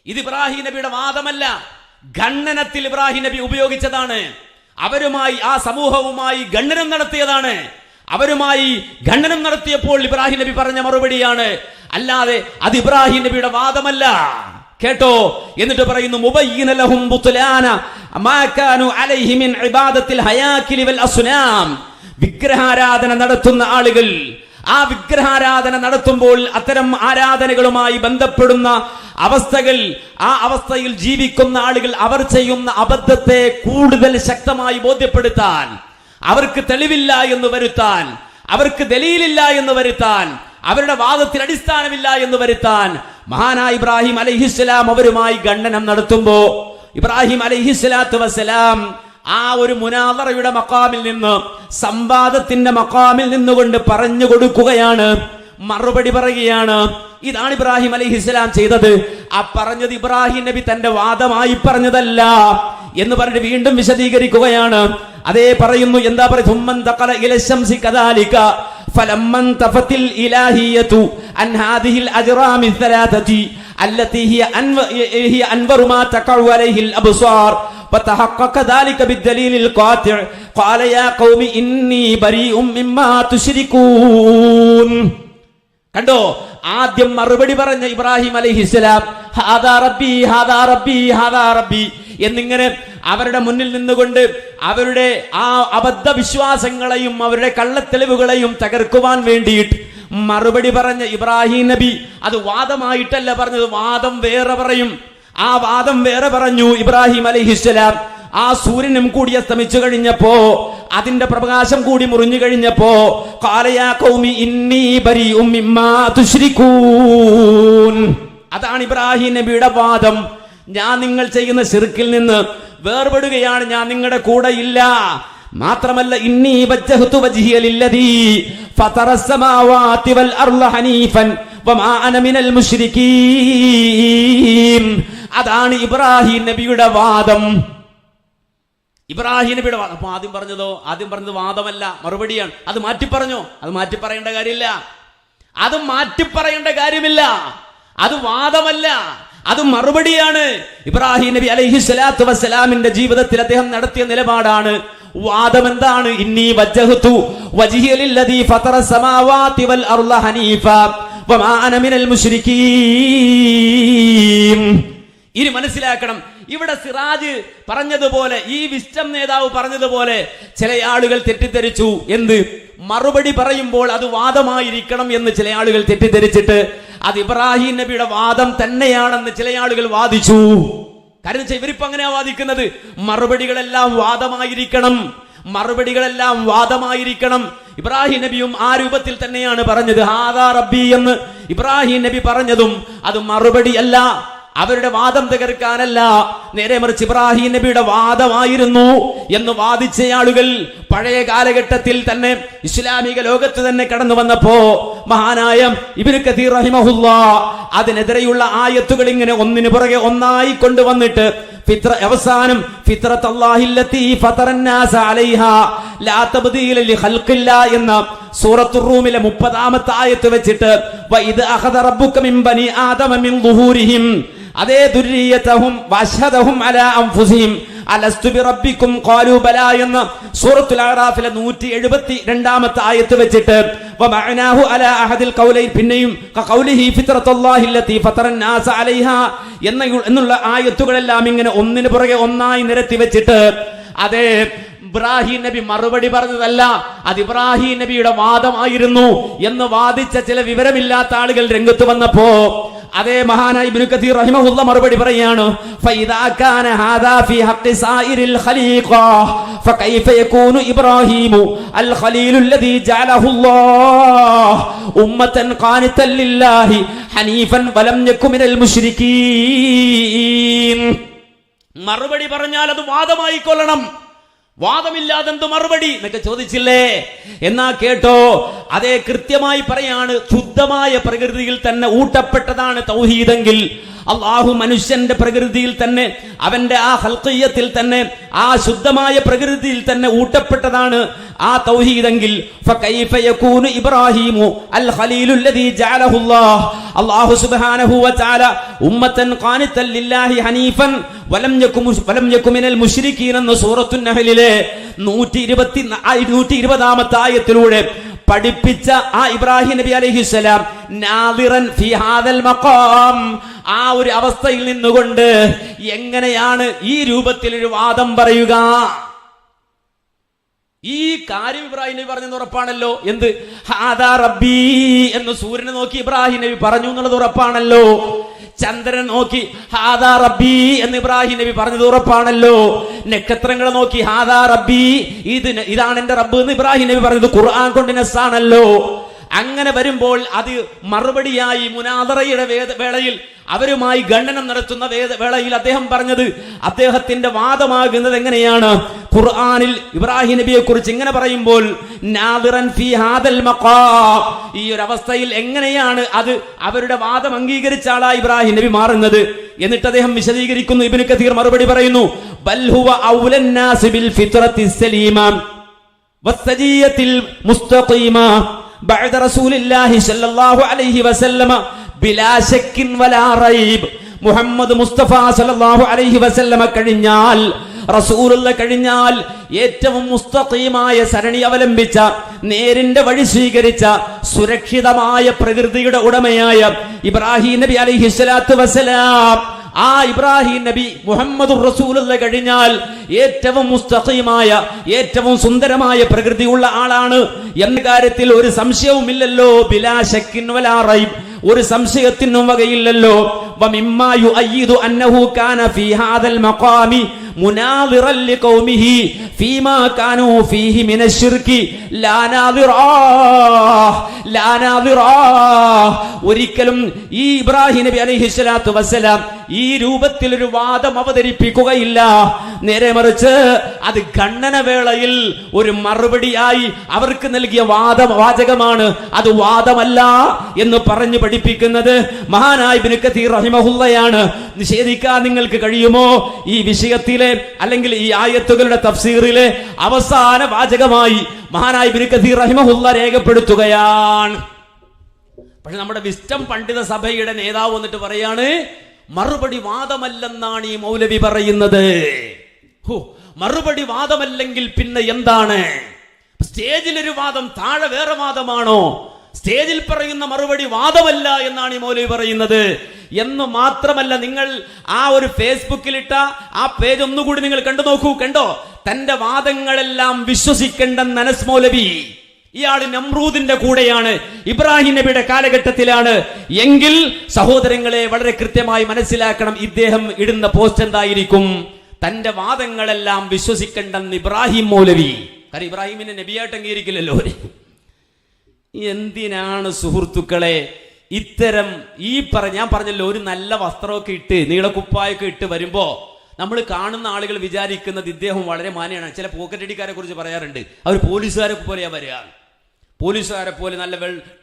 ഇത് ഇബ്രാഹിം നബിയുടെ വാദമല്ല, ഖണ്ഡനത്തിൽ ഇബ്രാഹിം നബി ഉപയോഗിച്ചതാണ്. അവരുമായി, ആ സമൂഹവുമായി ഖണ്ഡനം നടത്തിയതാണ്. അവരുമായി ഖണ്ഡനം നടത്തിയപ്പോൾ ഇബ്രാഹിം നബി പറഞ്ഞ മറുപടിയാണ്, അല്ലാതെ അത് ഇബ്രാഹിം നബിയുടെ വാദമല്ല. കേട്ടോ? എന്നിട്ട് പറയുന്നു, മുബയ്യിന ലഹും ബുത്ലാന മാ കാനൂ അലൈഹി മിൻ ഇബാദത്തിൽ ഹയാകിൽ വൽ അസ്നാം. വിഗ്രഹാരാധന നടത്തുന്ന ആളുകൾ, ആ വിഗ്രഹാരാധന നടത്തുമ്പോൾ അത്തരം ആരാധനകളുമായി ബന്ധപ്പെടുന്ന അവസ്ഥകൾ, ആ അവസ്ഥയിൽ ജീവിക്കുന്ന ആളുകൾ അവർ ചെയ്യുന്ന അബദ്ധത്തെ കൂടുതൽ ശക്തമായി ബോധ്യപ്പെടുത്താൻ, അവർക്ക് തെളിവില്ല എന്ന് വരുത്താൻ, അവർക്ക് ദലീലില്ല എന്ന് വരുത്താൻ, അവരുടെ വാദത്തിന് അടിസ്ഥാനമില്ല എന്ന് വരുത്താൻ മഹാനായ ഇബ്രാഹിം അലൈഹിസ്സലാം അവരുമായി ഖണ്ഡനം നടത്തുമ്പോ ഇബ്രാഹിം അലൈഹിസ്സലാത്തു വസ്സലാം ആ ഒരു മുനാദറയുടെ മഖാമിൽ നിന്ന്, സംവാദത്തിന്റെ മഖാമിൽ നിന്നുകൊണ്ട് പറഞ്ഞു കൊടുക്കുകയാണ്, മറുപടി പറയുകയാണ്. ഇതാണ് ഇബ്രാഹിം അലൈഹിസ്സലാം ചെയ്തത്. ആ പറഞ്ഞത് ഇബ്രാഹിം നബി തന്റെ വാദമായി പറഞ്ഞതല്ല എന്ന് പറഞ്ഞിട്ട് വീണ്ടും വിശദീകരിക്കുകയാണ്. അതേ പറയുന്നു, എന്താ പറയുക, തുമ്മൻ തഖല ഇല ശംസി കദാലിക ഫലമ്മൻ തഫത്തിൽ ഇലാഹിയതു അൻ ഹാദിഹിൽ അജ്റാമി സലാസതി അല്ലതി ഹിയ അൻവറു മാ തഖഉ അലൈഹിൽ അബ്സാർ വതഹഖഖ ദാലിക ബിദ്ദലീലിൽ ഖാതിഅ ഖാല യാ ഖൗമി ഇന്നി ബരീഉം മിമ്മാ തുശ്രികൂൻ. കണ്ടോ? ആദ്യം മറുപടി പറഞ്ഞ ഇബ്രാഹിം അലൈഹിസ്സലാം ഹാദാ റബ്ബി ഹാദാ റബ്ബി ഹാദാ റബ്ബി എന്നിങ്ങനെ അവരുടെ മുന്നിൽ നിന്നുകൊണ്ട് അവരുടെ ആ അബദ്ധ വിശ്വാസങ്ങളെയും അവരുടെ കള്ളത്തെളിവുകളെയും തകർക്കുവാൻ വേണ്ടിയിട്ട് മറുപടി പറഞ്ഞ ഇബ്രാഹിം നബി അത് വാദമായിട്ടല്ല പറഞ്ഞത്, വാദം വേറെ പറയും. ആ വാദം വേറെ പറഞ്ഞു ഇബ്രാഹിം അലൈഹിസ്സലാം. ആ സൂര്യനും കൂടി അസ്തമിച്ചു കഴിഞ്ഞപ്പോ, അതിന്റെ പ്രകാശം കൂടി മുറിഞ്ഞു കഴിഞ്ഞപ്പോ ഖാല യാ ഖൗമി ഇന്നി ബരീഉം മിമ്മാ തുശ്രികൂൻ. അതാണ് ഇബ്രാഹിം നബിയുടെ വാദം. ഞാൻ നിങ്ങൾ ചെയ്യുന്ന ശിർക്കിൽ നിന്ന് വേർപെടുകയാണ്, ഞാൻ നിങ്ങളുടെ കൂടെ ഇല്ല. മാത്രമല്ല, ഇന്നി വജ്ജഹ്തു വജ്ഹിയ ലില്ലദീ ഫതറസ് സമാവാതി വൽ അർള ഹനീഫൻ വമാ അന മിനൽ മുശ്രികീൻ. അതാണ് ഇബ്രാഹിം നബിയുടെ വാദം. ഇബ്രാഹിം നബിയുടെ വാദം. അപ്പൊ ആദ്യം പറഞ്ഞത് വാദമല്ല, മറുപടിയാണ്. അത് മാറ്റി പറഞ്ഞോ? അത് മാറ്റി പറയേണ്ട കാര്യമില്ല. അത് മാറ്റി പറയേണ്ട കാര്യമില്ല. അത് വാദമല്ല, അത് മറുപടിയാണ്. ഇബ്രാഹിം നബി അലൈഹിസ്സലാത്തു വസ്സലാമിന്റെ ജീവിതത്തിൽ അദ്ദേഹം നടത്തിയ നിലപാടാണ്. വാദം എന്താണ്? ഇന്നി വജ്ജഹ്തു വജ്ഹിയ ലില്ലദീ ഫതറസ് സമാവാതി വൽ അർള ഹനീഫ വമാ അന മിനൽ മുശ്രികീൻ. ഇനി മനസ്സിലാക്കണം, ഇവിടെ സിറാജ് പറഞ്ഞതുപോലെ, ഈ വിസ്റ്റം നേതാവ് പറഞ്ഞതുപോലെ ചില ആളുകൾ തെറ്റിദ്ധരിച്ചു. എന്ത്? മറുപടി പറയുമ്പോൾ അത് വാദമായിരിക്കണം എന്ന് ചില ആളുകൾ തെറ്റിദ്ധരിച്ചിട്ട് അത് ഇബ്രാഹിം നബിയുടെ വാദം തന്നെയാണെന്ന് ചില ആളുകൾ വാദിച്ചു. കാരണം ഇവരിപ്പോ അങ്ങനെയാ വാദിക്കുന്നത്, മറുപടികളെല്ലാം വാദമായിരിക്കണം. ഇബ്രാഹിം നബിയും ആ രൂപത്തിൽ തന്നെയാണ് പറഞ്ഞത്. ഹാദാ റബ്ബി എന്ന് ഇബ്രാഹിം നബി പറഞ്ഞതും അത് മറുപടിയല്ല, അവരുടെ വാദം തകർക്കാനല്ല, നേരെ മറിച്ച് ഇബ്രാഹിം നബിയുടെ വാദമായിരുന്നു എന്ന് വാദിച്ച ആളുകൾ പഴയ കാലഘട്ടത്തിൽ തന്നെ ഇസ്ലാമിക ലോകത്ത് തന്നെ കടന്നു വന്നപ്പോ മഹാനായ ഇബ്നു കസീർ റഹിമഹുല്ലാഹ് അതിനെതിരെയുള്ള ആയത്തുകൾ ഇങ്ങനെ ഒന്നിനു പുറകെ ഒന്നായി കൊണ്ടുവന്നിട്ട് അവസാനം ഫിത്രത്തല്ലാഹില്ലത്തി ഫതറന്നാസ അലൈഹാ ലാ തബ്ദീല ലിഖൽഖില്ലാ എന്ന സൂറത്തുർ റൂമിലെ 30-ാമത്തെ ആയത്ത് വെച്ചിട്ട് വഇദ് അഖദ റബ്ബുക മിൻ ബനി ആദമ മിൻ ദുഹൂരിഹിം അതേ ദുർരിയതഹും വശദഹും അലാ അൻഫുസിഹിം അലസ്തു ബിറബ്ബിക്കും ഖാലൂ ബലാ എന്ന സൂറത്തുൽ അഅറാഫിലെ 172ാമത്തെ ആയത്ത് വെച്ചിട്ട് വമഅനാഹു അലാ അഹദിൽ ഖൗലൈൻ പിന്നെയും ഖൗലിഹി ഫിത്രത്തുല്ലാഹി അല്ലതി ഫതറൻ നാസ അലൈഹാ എന്നുള്ള ആയത്തുകളെല്ലാം ഇങ്ങനെ ഒന്നിനു പുറകെ ഒന്നായി നിരത്തി വെച്ചിട്ട് അതേ ഇബ്രാഹിം നബി മറുപടി പറഞ്ഞതല്ല, അത് ഇബ്രാഹിം നബിയുടെ വാദമായിരുന്നു എന്ന് വാദിച്ച ചില വിവരമില്ലാത്ത ആളുകൾ രംഗത്ത് വന്നപ്പോ അതേ മഹാനായ ഇബ്നു കതീർ റഹിമഹുല്ലാ മറുപടി പറയാണ്, ഫൈദാ കാന ഹാദാ ഫീ ഹഖ് സായിരിൽ ഖലീഖ ഫകൈഫ യകൂനു ഇബ്രാഹീമു അൽ ഖലീലു അല്ലദീ ജഅലഹുല്ലാഹ് ഉമ്മതൻ ഖാനിതൻ ലില്ലാഹി ഹനീഫൻ വലം യകു മിനൽ മുശ്രികീൻ. മറുപടി പറഞ്ഞാൽ അത് വാദമായി കൊള്ളണം. വാദമില്ലാതെ എന്ത് മറുപടി എന്നൊക്കെ ചോദിച്ചില്ലേ? എന്നാ കേട്ടോ, അതേ കൃത്യമായി പറയാണ്, ശുദ്ധമായ പ്രകൃതിയിൽ തന്നെ ഊട്ടപ്പെട്ടതാണ് തൗഹീദെങ്കിൽ, അള്ളാഹു മനുഷ്യന്റെ പ്രകൃതിയിൽ തന്നെ, അവന്റെ ആ ഖൽഖിയത്തിൽ തന്നെ, ആ ശുദ്ധമായ പ്രകൃതിയിൽ തന്നെ ഊട്ടപ്പെട്ടതാണ് ആ തൗഹീദെങ്കിൽ ഫകൈഫ യകൂനു ഇബ്രാഹീമു അൽ ഖലീലു അല്ലദീ ജഅലഹുല്ലാഹ് അല്ലാഹു സുബ്ഹാനഹു വ തആല ഉമ്മതൻ ഖാനിതൻ ലില്ലാഹി ഹനീഫൻ വലം യകു മിനൽ മുശ്രികീൻ എന്ന സൂറത്തുൻ നഹ്ലിലെ 120ാമത്തെ ആയത്തിലൂടെ പഠിപ്പിച്ച ആ ഇബ്രാഹിം നബി അലൈഹിസ്സലാം നാദിറൻ ഫീ ഹാദൽ മഖാം, ആ ഒരു അവസ്ഥയിൽ നിന്നുകൊണ്ട് എങ്ങനെയാണ് ഈ രൂപത്തിൽ ഒരു വാദം പറയുക? ഈ കാര്യം ഇബ്രാഹിം നബി പറഞ്ഞെന്ന് ഉറപ്പാണല്ലോ. എന്ത് ഹാദാ റബ്ബി എന്ന് സൂര്യനെ നോക്കി ഇബ്രാഹിം നബി പറഞ്ഞു എന്നുള്ളത് ഉറപ്പാണല്ലോ. ചന്ദ്രൻ നോക്കി ഹാദാ റബ്ബി എന്ന് ഇബ്രാഹിം നബി പറഞ്ഞത് ഉറപ്പാണല്ലോ. നക്ഷത്രങ്ങളെ നോക്കി ഹാദാ റബ്ബി, ഇതാണ് എന്റെ റബ്ബ് എന്ന് ഇബ്രാഹിം നബി പറഞ്ഞത് ഖുർആൻ കൊണ്ട് നസ്സാണല്ലോ. അങ്ങനെ വരുമ്പോൾ അത് മറുപടിയായി മുനാദറയുടെ വേളയിൽ അവരുമായി ഖണ്ഡനം നടത്തുന്ന വേളയിൽ അദ്ദേഹം പറഞ്ഞത്, അദ്ദേഹത്തിന്റെ വാദമാകുന്നത് എങ്ങനെയാണ്? ഖുർആനിൽ ഇബ്രാഹിം നബിയെ കുറിച്ച് ഇങ്ങനെ പറയുമ്പോൾ നാദിറൻ ഫീ ഹാദൽ മഖാം, ഈ ഒരു അവസ്ഥയിൽ എങ്ങനെയാണ് അത് അവരുടെ വാദം അംഗീകരിച്ച ആളായി ഇബ്രാഹിം നബി മാറുന്നത്? എന്നിട്ട് അദ്ദേഹം വിശദീകരിക്കുന്നു. ഇബ്നു കതീർ മറുപടി പറയുന്നു, ബൽ ഹുവ ഔലൻ നാസ് ബിൽ ഫിത്രത്തി സലീമ വസ്സജിയത്തിൽ മുസ്തഖീമ ബഅദ റസൂലില്ലാഹി സ്വല്ലല്ലാഹു അലൈഹി വസല്ലമ ബിലാ ശക്കിൻ വലാ റൈബ്. മുഹമ്മദ് മുസ്തഫ സല്ലല്ലാഹു അലൈഹി വസല്ലമ കഴിഞ്ഞാൽ, റസൂലുള്ള കഴിഞ്ഞാൽ ഏറ്റവും മുസ്തഖീമായ സരണി അവലംബിച്ച, നേരിന്റെ വഴി സ്വീകരിച്ച, സുരക്ഷിതമായ പ്രകൃതിയുടെ ഉടമയായ ഇബ്രാഹിം നബി അലൈഹിസ്സലാത്തു വസ്സലാം, ആ ഇബ്രാഹിം നബി മുഹമ്മദുർ റസൂലുള്ള കഴിഞ്ഞാൽ ഏറ്റവും മുസ്തഖീമായ, ഏറ്റവും സുന്ദരമായ പ്രകൃതിയുള്ള ആളാണ് എന്ന കാര്യത്തിൽ ഒരു സംശയവുമില്ലല്ലോ. ബിലാ ശക്കിൻ വലാ റൈബ്, ഒരു സംശയത്തിനും വകയില്ലല്ലോ. വമിമ്മാ യുഅയ്യിദു അന്നഹു കാന ഫീ ഹാദൽ മഖാമി മുനാദിറൻ ലിഖൗമിഹി ഫീമാ കാനൂ ഫീഹി മിനശ് ശിർകി ലാ നാദിറാ. ഒരിക്കലും ഈ ഇബ്രാഹിം നബി അലൈഹിസ്സലാത്തു വസ്സലാം ഈ രൂപത്തിൽ ഒരു വാദം അവതരിപ്പിക്കുകയില്ല. നേരെ മറിച്ച് അത് ഖണ്ഡനവേളയിൽ ഒരു മറുപടിയായി അവർക്ക് നൽകിയ വാചകമാണ്. അത് വാദമല്ല എന്ന് പറഞ്ഞു പഠിപ്പിക്കുന്നത് മഹാനായ ഇബ്നു കതീർ റഹിമഹുള്ളയാണ്. നിഷേധിക്കാൻ നിങ്ങൾക്ക് കഴിയുമോ? ഈ വിഷയത്തിലെ അല്ലെങ്കിൽ ഈ ആയത്തുകളുടെ തഫ്സീറിലെ അവസാന വാചകമായി മഹാനായ ഇബ്നു കതീർ റഹിമഹുള്ള രേഖപ്പെടുത്തുകയാണ്. പക്ഷെ നമ്മുടെ വിസ്റ്റം പണ്ഡിത സഭയുടെ നേതാവ് വന്നിട്ട് പറയാണ്, മറുപടി വാദമല്ലെന്നാണ് ഈ മൗലവി പറയുന്നത്. മറുപടി വാദമല്ലെങ്കിൽ പിന്നെ എന്താണ്? സ്റ്റേജിലൊരു വാദം, താഴെ വേറെ വാദമാണോ? സ്റ്റേജിൽ പറയുന്ന മറുപടി വാദമല്ല എന്നാണ് ഈ മൗലവി പറയുന്നത്. എന്ന് മാത്രമല്ല, നിങ്ങൾ ആ ഒരു ഫേസ്ബുക്കിലിട്ട ആ പേജ് ഒന്നുകൂടി നിങ്ങൾ കണ്ടു നോക്കൂ. കണ്ടോ? തന്റെ വാദങ്ങളെല്ലാം വിശ്വസിക്കേണ്ടെന്ന് അനസ് മൗലവി. ഇയാൾ നമ്രൂദിന്റെ കൂടെയാണ്, ഇബ്രാഹിം നബിയുടെ കാലഘട്ടത്തിലാണ് എങ്കിൽ സഹോദരങ്ങളെ വളരെ കൃത്യമായി മനസ്സിലാക്കണം, ഇദ്ദേഹം ഇടുന്ന പോസ്റ്റ് എന്തായിരിക്കും? തന്റെ വാദങ്ങളെല്ലാം വിശ്വസിക്കേണ്ടെന്ന് ഇബ്രാഹിം മൗലവി. കാരണം ഇബ്രാഹിമിനെ നബിയായിട്ട് അംഗീകരിക്കില്ലല്ലോ. എന്തിനാണ് സുഹൃത്തുക്കളെ ഇത്തരം ഞാൻ പറഞ്ഞല്ലോ, ഒരു നല്ല വസ്ത്രമൊക്കെ ഇട്ട് നീളക്കുപ്പായൊക്കെ ഇട്ട് വരുമ്പോ നമ്മൾ കാണുന്ന ആളുകൾ വിചാരിക്കുന്നത് ഇദ്ദേഹം വളരെ മാന്യനാണ്. ചില പോക്കറ്റടിക്കാരെ കുറിച്ച് പറയാറുണ്ട്, അവർ പോലീസുകാരെ പോലെയാ വരിക, പോലീസുകാരെ പോലെ നല്ല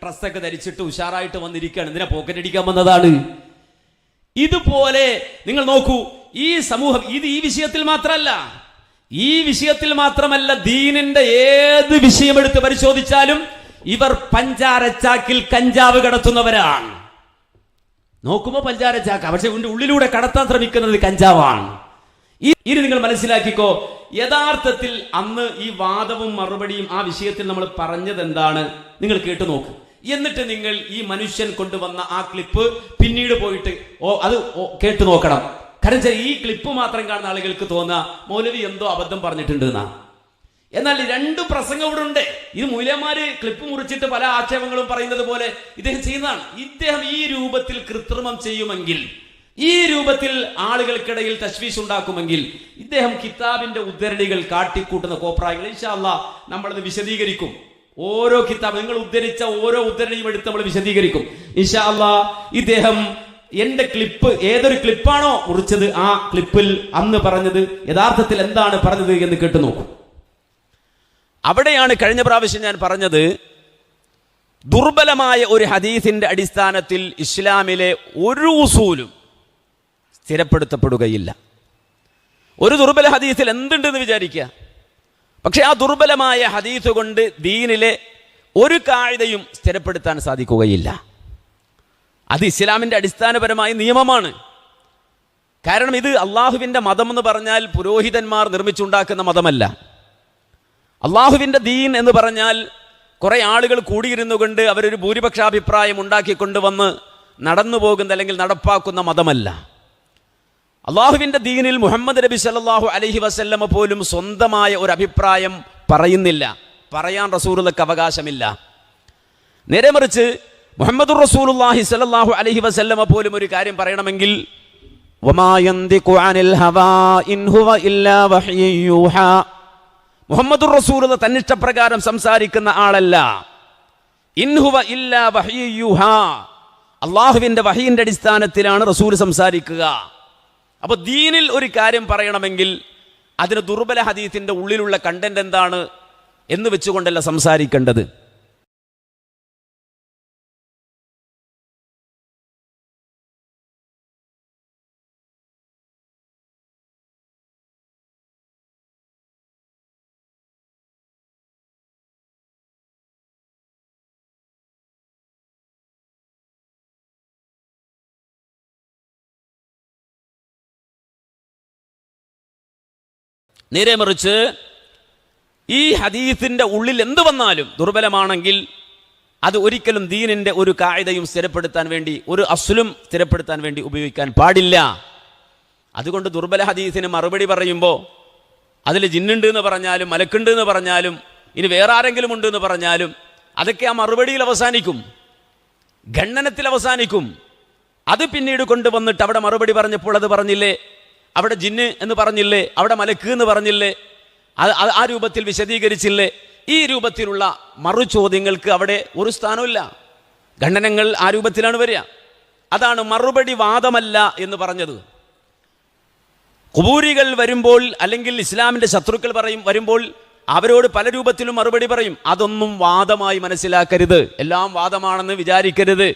ഡ്രസ്സൊക്കെ ധരിച്ചിട്ട് ഉഷാറായിട്ട് വന്നിരിക്കുകയാണ്. എന്തിനാ പോക്കറ്റടിക്കാൻ വന്നതാണ്? ഇതുപോലെ നിങ്ങൾ നോക്കൂ, ഈ സമൂഹം ഇത് ഈ വിഷയത്തിൽ മാത്രമല്ല, ദീനിന്റെ ഏത് വിഷയമെടുത്ത് പരിശോധിച്ചാലും ഇവർ പഞ്ചാരച്ചാക്കിൽ കഞ്ചാവ് കടത്തുന്നവരാണ്. നോക്കുമ്പോൾ പഞ്ചാര ചാക്ക, പക്ഷെ ഇതിന്റെ ഉള്ളിലൂടെ കടത്താൻ ശ്രമിക്കുന്നത് കഞ്ചാവാണ്. ഇനി നിങ്ങൾ മനസ്സിലാക്കിക്കോ, യഥാർത്ഥത്തിൽ അന്ന് ഈ വാദവും മറുപടിയും ആ വിഷയത്തിൽ നമ്മൾ പറഞ്ഞത് എന്താണ് നിങ്ങൾ കേട്ടു നോക്ക്. എന്നിട്ട് നിങ്ങൾ ഈ മനുഷ്യൻ കൊണ്ടുവന്ന ആ ക്ലിപ്പ് പിന്നീട് പോയിട്ട് അത് കേട്ടു നോക്കണം. കാരണം ഈ ക്ലിപ്പ് മാത്രം കാണുന്ന ആളുകൾക്ക് തോന്നുക മൗലവി എന്തോ അബദ്ധം പറഞ്ഞിട്ടുണ്ട് എന്നാ. എന്നാൽ രണ്ട് പ്രസംഗം ഇവിടെ ഉണ്ട്. ഇത് മൂലന്മാര് ക്ലിപ്പ് മുറിച്ചിട്ട് പല ആക്ഷേപങ്ങളും പറയുന്നത് പോലെ ഇദ്ദേഹം ചെയ്യുന്നതാണ്. ഇദ്ദേഹം ഈ രൂപത്തിൽ കൃത്രിമം ചെയ്യുമെങ്കിൽ, ഈ രൂപത്തിൽ ആളുകൾക്കിടയിൽ തശ്വീഷ് ഉണ്ടാക്കുമെങ്കിൽ, ഇദ്ദേഹം കിതാബിന്റെ ഉദ്ധരണികൾ കാട്ടിക്കൂട്ടുന്ന കോപ്രായങ്ങൾ ഇൻഷാ അല്ലാഹ് നമ്മളത് വിശദീകരിക്കും. ഓരോ കിതാബ് നിങ്ങൾ ഉദ്ധരിച്ച ഓരോ ഉദ്ധരണിയും എടുത്ത് നമ്മൾ വിശദീകരിക്കും ഇൻഷാ അല്ലാഹ്. ഇദ്ദേഹം എന്റെ ക്ലിപ്പ് ഏതൊരു ക്ലിപ്പാണോ മുറിച്ചത് ആ ക്ലിപ്പിൽ അന്ന് പറഞ്ഞത് യഥാർത്ഥത്തിൽ എന്താണ് പറഞ്ഞത് എന്ന് കേട്ടു നോക്കും. അവിടെയാണ് കഴിഞ്ഞ പ്രാവശ്യം ഞാൻ പറഞ്ഞത്, ദുർബലമായ ഒരു ഹദീസിന്റെ അടിസ്ഥാനത്തിൽ ഇസ്ലാമിലെ ഒരു ഉസൂലും സ്ഥിരപ്പെടുത്തപ്പെടുകയില്ല. ഒരു ദുർബല ഹദീസിൽ എന്തുണ്ടെന്ന് വിചാരിക്കുക, പക്ഷെ ആ ദുർബലമായ ഹദീസ് കൊണ്ട് ദീനിലെ ഒരു കായികയും സ്ഥിരപ്പെടുത്താൻ സാധിക്കുകയില്ല. അത് ഇസ്ലാമിന്റെ അടിസ്ഥാനപരമായ നിയമമാണ്. കാരണം ഇത് അള്ളാഹുവിന്റെ മതം എന്ന് പറഞ്ഞാൽ പുരോഹിതന്മാർ നിർമ്മിച്ചുണ്ടാക്കുന്ന മതമല്ല. അള്ളാഹുവിന്റെ ദീൻ എന്ന് പറഞ്ഞാൽ കുറെ ആളുകൾ കൂടിയിരുന്നു കൊണ്ട് അവരൊരു ഭൂരിപക്ഷാഭിപ്രായം ഉണ്ടാക്കിക്കൊണ്ടുവന്ന് നടന്നു പോകുന്ന അല്ലെങ്കിൽ നടപ്പാക്കുന്ന മതമല്ല. അള്ളാഹുവിന്റെ ദീനിൽ മുഹമ്മദ് നബി സല്ലല്ലാഹു അലൈഹി വസല്ലമ പോലും സ്വന്തമായ ഒരു അഭിപ്രായം പറയുന്നില്ല, പറയാൻ റസൂലുള്ളാഹിക്ക് അവകാശമില്ല. നേരെ മറിച്ച് മുഹമ്മദുർ റസൂലുള്ളാഹി സ്വല്ലല്ലാഹു അലൈഹി വസല്ലമ പോലും ഒരു കാര്യം പറയണമെങ്കിൽ വമാ യന്തിഖു അനിൽ ഹവാ ഇൻ ഹുവ ഇല്ലാ വഹ്യു യൂഹാ, മുഹമ്മദുർ റസൂലുള്ളാഹി തന്നിഷ്ടപ്രകാരം സംസാരിക്കുന്ന ആളല്ല. ഇൻ ഹുവ ഇല്ലാ വഹ്യു യൂഹാ, അള്ളാഹുവിന്റെ വഹയിന്റെ അടിസ്ഥാനത്തിലാണ് റസൂൽ സംസാരിക്കുക. അപ്പൊ ദീനിൽ ഒരു കാര്യം പറയണമെങ്കിൽ അതിന് ദുർബല ഹദീസിന്റെ ഉള്ളിലുള്ള കണ്ടന്റ് എന്താണ് എന്ന് വെച്ചുകൊണ്ടല്ല സംസാരിക്കേണ്ടത്. നേരെ മറിച്ച് ഈ ഹദീസിന്റെ ഉള്ളിൽ എന്ത് വന്നാലും ദുർബലമാണെങ്കിൽ അത് ഒരിക്കലും ദീനിന്റെ ഒരു കായികയും സ്ഥിരപ്പെടുത്താൻ വേണ്ടി, ഒരു അസ്ലും സ്ഥിരപ്പെടുത്താൻ വേണ്ടി ഉപയോഗിക്കാൻ പാടില്ല. അതുകൊണ്ട് ദുർബല ഹദീസിന് മറുപടി പറയുമ്പോൾ അതിൽ ജിന്നുണ്ട് എന്ന് പറഞ്ഞാലും മലക്കുണ്ട് എന്ന് പറഞ്ഞാലും ഇനി വേറെ ആരെങ്കിലും ഉണ്ട് എന്ന് പറഞ്ഞാലും അതൊക്കെ ആ മറുപടിയിൽ അവസാനിക്കും, ഖണ്ഡനത്തിൽ അവസാനിക്കും. അത് പിന്നീട് കൊണ്ടുവന്നിട്ട് അവിടെ മറുപടി പറഞ്ഞപ്പോൾ അത് പറഞ്ഞില്ലേ, അവിടെ ജിന്ന് എന്ന് പറഞ്ഞില്ലേ, അവിടെ മലക്ക് എന്ന് പറഞ്ഞില്ലേ, ആ രൂപത്തിൽ വിശദീകരിച്ചില്ലേ, ഈ രൂപത്തിലുള്ള മറു ചോദ്യങ്ങൾക്ക് അവിടെ ഒരു സ്ഥാനമില്ല. ഖണ്ഡനങ്ങൾ ആ രൂപത്തിലാണ് വരിക. അതാണ് മറുപടി വാദമല്ല എന്ന് പറഞ്ഞത്. ഖുബൂരികൾ വരുമ്പോൾ അല്ലെങ്കിൽ ഇസ്ലാമിന്റെ ശത്രുക്കൾ വരുമ്പോൾ അവരോട് പല രൂപത്തിലും മറുപടി പറയും. അതൊന്നും വാദമായി മനസ്സിലാക്കരുത്, എല്ലാം വാദമാണെന്ന് വിചാരിക്കരുത്.